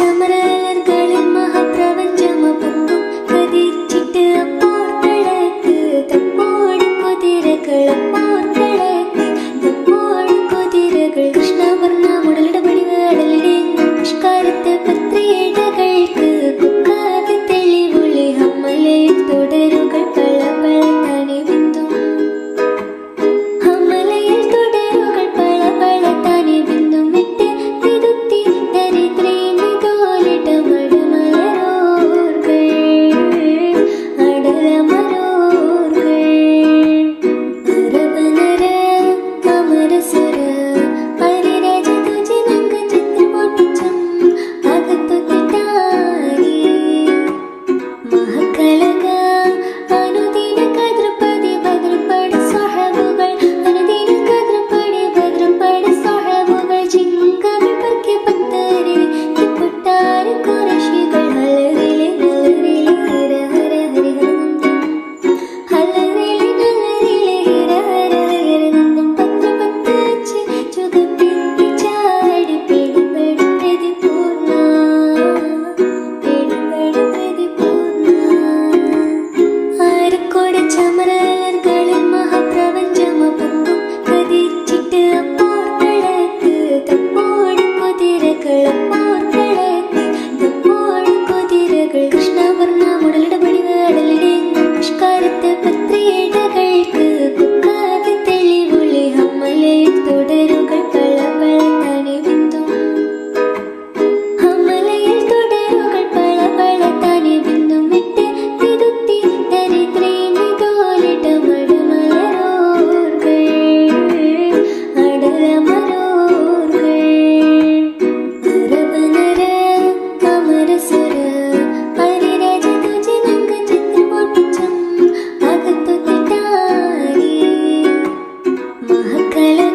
ചമരകളിൽ മഹാപ്രപഞ്ചമൊന്നും കതിച്ചിട്ട് അപ്പോർക്കളത്ത് തപ്പോട് കുതിരകളപ്പോർക്കളത്ത് തപ്പോട് കുതിരകൾ കൃഷ്ണവർണ്ണ മുടലിടപടിവ് അടലിടെ നിഷ്കാരത്ത് പത്രിയിടകൾക്ക് കുക്കാതെ തെളിവുള്ളി ഹമ്മലയിൽ തുടരുകൾ പല പല തനി ബിന്ദും ഹമ്മലയിൽ തുടരുകൾ പല പല തനി ബിന്ദും വിട്ട് തിരുത്തി ദരിദ്രേ ചമരകളിൽ മഹാപ്രപഞ്ചമൊന്നും കതിച്ചിട്ട് അപ്പോർക്കളത്ത് തപ്പോട് കുതിരകളപ്പോർക്കളത്ത് തപ്പോട് കുതിരകൾ കൃഷ്ണവർണ്ണ മുടലിടപടിവ് അടലിടെ നിഷ്കാരത്ത് പത്രിയിടകൾക്ക് കുക്കാതെ തെളിവുള്ളി ഹമ്മലയിൽ തുടരുകൾ പല പല തനി ബിന്ദും ഹമ്മലയിൽ തുടരുകൾ പല പല തനി ബിന്ദും വിട്ട് തിരുത്തി ദരിദ്രേ മഹാകള